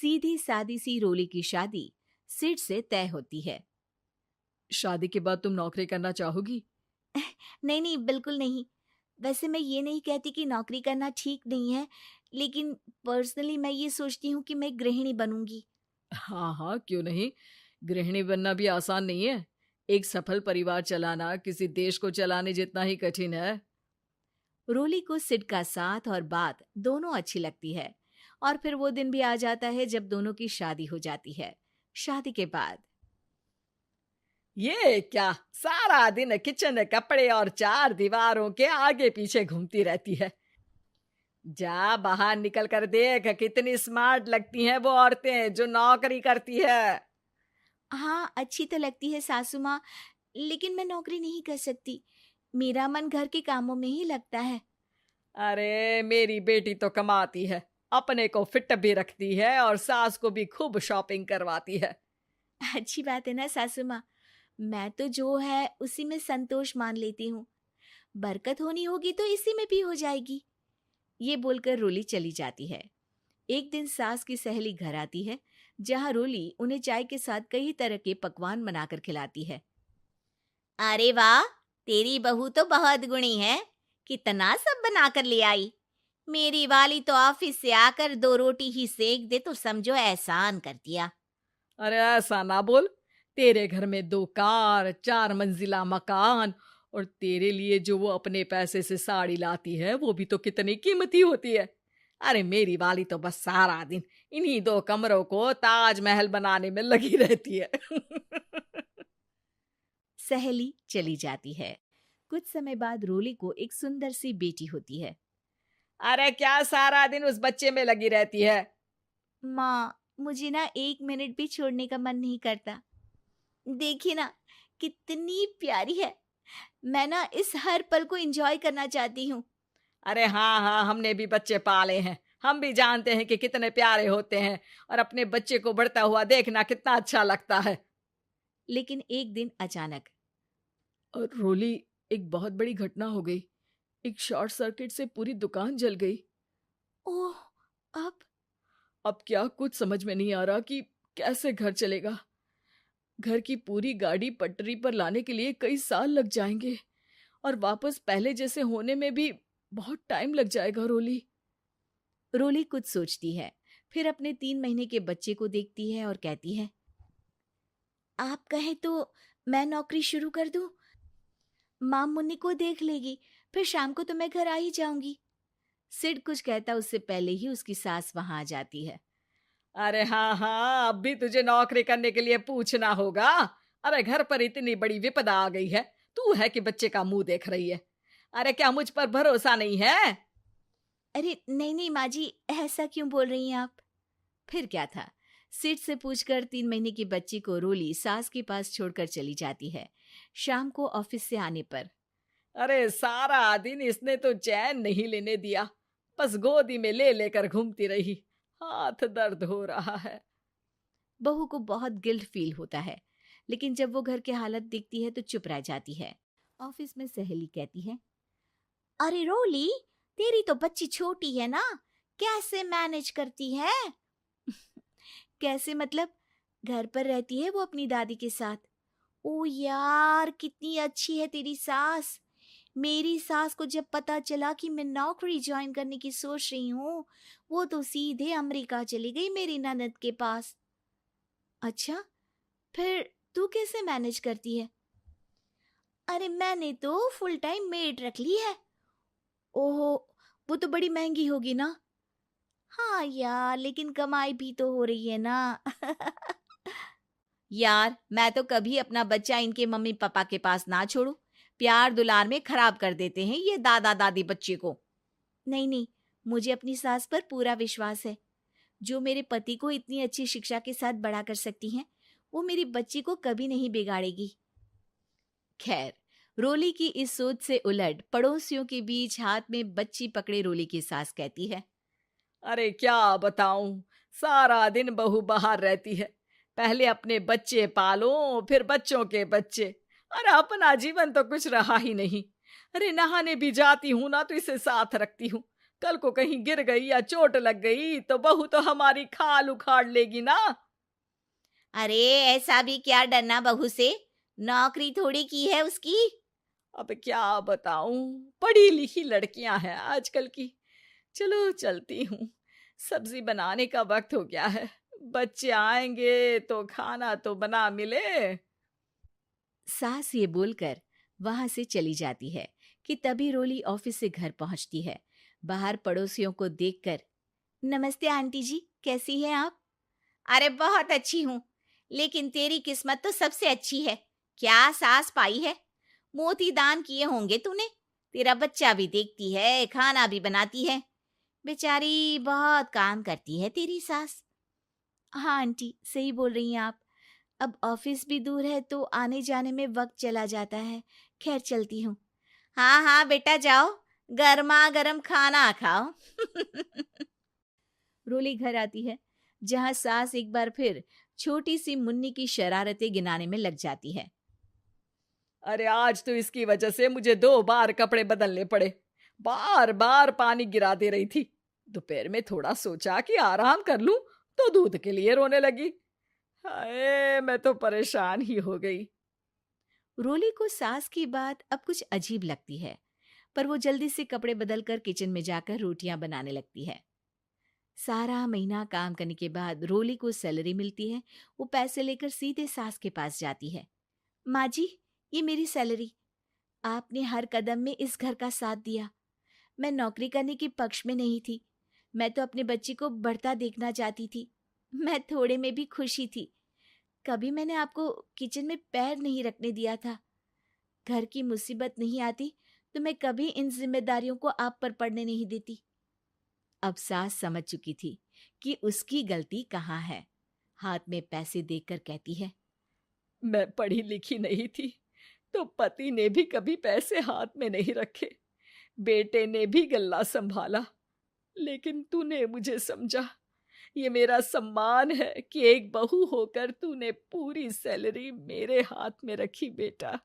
सीधी सादी सी रोली की शादी सिड से तय होती है। शादी के बाद तुम नौकरी करना चाहोगी? नहीं नहीं, बिल्कुल नहीं। वैसे मैं ये नहीं कहती कि नौकरी करना ठीक नहीं है, लेकिन पर्सनली मैं ये सोचती हूँ कि मैं गृहिणी बनूंगी। हाँ हाँ, क्यों नहीं। गृहिणी बनना भी आसान नहीं है। एक सफल परिवार चलाना किसी देश को चलाने जितना ही कठिन है। रोली को सिड का साथ और बात दोनों अच्छी लगती है, और फिर वो दिन भी आ जाता है जब दोनों की शादी हो जाती है। शादी के बाद ये क्या, सारा दिन किचन कपड़े और चार दीवारों के आगे पीछे घूमती रहती है। जा बाहर निकल कर देख, कितनी स्मार्ट लगती हैं वो औरतें जो नौकरी करती है। हाँ, अच्छी तो लगती है सासू माँ, लेकिन मैं नौकरी नहीं कर सकती। मेरा मन घर के कामों में ही लगता है। अरे मेरी बेटी तो कमाती है, अपने को फिट भी रखती है और सास को भी खूब शॉपिंग करवाती है। अच्छी बात है ना सासू माँ। मैं तो जो है उसी में संतोष मान लेती हूँ। बरकत होनी होगी तो इसी में भी हो जाएगी। ये बोलकर रोली चली जाती है। एक दिन सास की सहेली घर आती है, जहाँ रोली उन्हें चाय के साथ कई तरह के पकवान बनाकर खिलाती है। अरे वाह, तेरी बहू तो बहुत गुणी है। कितना सब बनाकर ले आई। मेरी वाली तो ऑफिस से आकर 2 रोटी ही सेक दे तो समझो एहसान कर दिया। अरे ऐसा ना बोल। तेरे घर में 2 कार, 4 मंजिला मकान, और तेरे लिए जो वो अपने पैसे से साड़ी लाती है वो भी तो कितनी कीमती होती है। अरे मेरी वाली तो बस सारा दिन इन्हीं 2 कमरों को ताजमहल बनाने में लगी रहती है। सहेली चली जाती है। कुछ समय बाद रोली को एक सुंदर सी बेटी होती है। अरे क्या सारा दिन उस बच्चे में लगी रहती है। माँ, मुझे ना 1 मिनट भी छोड़ने का मन नहीं करता। देखिए ना, कितनी प्यारी है। मैं ना इस हर पल को एंजॉय करना चाहती हूँ। अरे हाँ हाँ, हमने भी बच्चे पाले हैं, हम भी जानते हैं कि कितने प्यारे होते हैं, और अपने बच्चे को बढ़ता हुआ देखना कितना अच्छा लगता है। लेकिन एक दिन अचानक और रोली, एक बहुत बड़ी घटना हो गई। एक शॉर्ट सर्किट से पूरी दुकान जल गई। ओह, अब अब क्या कुछ समझ में नहीं आ रहा कि कैसे घर चलेगा। घर की पूरी गाड़ी पटरी पर लाने के लिए कई साल लग जाएंगे, और वापस पहले जैसे होने में भी बहुत टाइम लग जाएगा। रोली रोली कुछ सोचती है, फिर अपने 3 महीने के बच्चे को देखती है और कहती है, आप कहें तो मैं नौकरी शुरू कर दूं? माँ मुन्नी को देख लेगी, फिर शाम को तो मैं घर आ ही जाऊंगी। सिड कुछ कहता उससे पहले ही उसकी सास वहां आ जाती है। अरे हाँ हाँ, अब भी तुझे नौकरी करने के लिए पूछना होगा। अरे घर पर इतनी बड़ी विपदा आ गई है, तू है कि बच्चे का मुंह देख रही है। अरे क्या मुझ पर भरोसा नहीं है? अरे नहीं नहीं माँ जी, ऐसा क्यों बोल रही हैं आप? फिर क्या था, सिड से पूछकर 3 महीने की बच्ची को रोली सास के पास छोड़कर चली जाती है। शाम को ऑफिस से आने पर अरे सारा दिन इसने तो चैन नहीं लेने दिया, बस गोदी में ले लेकर घूमती रही। हाथ दर्द हो रहा है। बहू को बहुत गिल्ट फील होता है, लेकिन जब वो घर के हालत देखती है तो चुप रह जाती है। ऑफिस में सहेली कहती है, अरे रोली, तेरी तो बच्ची छोटी है ना, कैसे मैनेज करती है? कैसे मतलब? घर पर रहती है वो अपनी दादी के साथ। ओ यार, कितनी अच्छी है तेरी सास। मेरी सास को जब पता चला कि मैं नौकरी ज्वाइन करने की सोच रही हूँ, वो तो सीधे अमेरिका चली गई मेरी ननद के पास। अच्छा, फिर तू कैसे मैनेज करती है? अरे मैंने तो फुल टाइम मेड रख ली है। ओहो, वो तो बड़ी महंगी होगी ना? हाँ यार, लेकिन कमाई भी तो हो रही है ना। यार, मैं तो कभी अपना बच्चा इनके मम्मी पापा के पास ना छोड़ू। प्यार दुलार में खराब कर देते हैं ये दादा दादी बच्चे को। नहीं नहीं, मुझे अपनी सास पर पूरा विश्वास है। जो मेरे पति को इतनी अच्छी शिक्षा के साथ बड़ा कर सकती हैं, वो मेरी बच्ची को कभी नहीं बिगाड़ेगी। खैर, रोली की इस सोच से उलट पड़ोसियों के बीच हाथ में बच्ची पकड़े रोली की सास कहती है, अरे क्या बताऊं, सारा दिन बहू बाहर रहती है। पहले अपने बच्चे पालो, फिर बच्चों के बच्चे। अरे अपना जीवन तो कुछ रहा ही नहीं। अरे नहाने भी जाती हूं ना तो इसे साथ रखती हूँ, कल को कहीं गिर गई या चोट लग गई तो बहू तो हमारी खाल उखाड़ लेगी ना। अरे ऐसा भी क्या डरना बहू से, नौकरी थोड़ी की है उसकी। अब क्या बताऊं, पढ़ी लिखी लड़कियां हैं आजकल की। चलो चलती हूँ, सब्जी बनाने का वक्त हो गया है। बच्चे आएंगे तो खाना तो बना मिले। सास ये बोलकर वहां से चली जाती है कि तभी रोली ऑफिस से घर पहुंचती है। बाहर पड़ोसियों को देखकर, नमस्ते आंटी जी, कैसी हैं आप? अरे बहुत अच्छी हूँ, लेकिन तेरी किस्मत तो सबसे अच्छी है। क्या सास पाई है, मोती दान किए होंगे तूने। तेरा बच्चा भी देखती है, खाना भी बनाती है। बेचारी बहुत काम करती है तेरी सास। हाँ आंटी, सही बोल रही हैं आप। अब ऑफिस भी दूर है तो आने जाने में वक्त चला जाता है। खैर चलती हूँ। हाँ हाँ बेटा जाओ, गर्मा गर्म खाना खाओ। रोली घर आती है, जहां सास एक बार फिर छोटी सी मुन्नी की शरारतें गिनाने में लग जाती है। अरे आज तो इसकी वजह से मुझे 2 बार कपड़े बदलने पड़े। बार बार पानी गिरा दे रही थी। दोपहर में थोड़ा सोचा कि आराम कर लूं तो दूध के लिए रोने लगी। हाय, मैं तो परेशान ही हो गई। रोली को सास की बात अब कुछ अजीब लगती है, पर वो जल्दी से कपड़े बदलकर किचन में जाकर रोटियां बनाने लगती है। सारा महीना काम करने के बाद रोली को सैलरी मिलती है। वो पैसे लेकर सीधे सास के पास जाती है। माँ जी, ये मेरी सैलरी। आपने हर कदम में इस घर का साथ दिया। मैं नौकरी करने के पक्ष में नहीं थी। मैं तो अपने बच्चे को बढ़ता देखना चाहती थी। मैं थोड़े में भी खुशी थी। कभी मैंने आपको किचन में पैर नहीं रखने दिया था। घर की मुसीबत नहीं आती तो मैं कभी इन जिम्मेदारियों को आप पर पड़ने नहीं देती। अब सास समझ चुकी थी कि उसकी गलती कहाँ है। हाथ में पैसे देकर कहती है, मैं पढ़ी लिखी नहीं थी तो पति ने भी कभी पैसे हाथ में नहीं रखे। बेटे ने भी गल्ला संभाला, लेकिन तूने मुझे समझा। ये मेरा सम्मान है कि एक बहू होकर तूने पूरी सैलरी मेरे हाथ में रखी बेटा।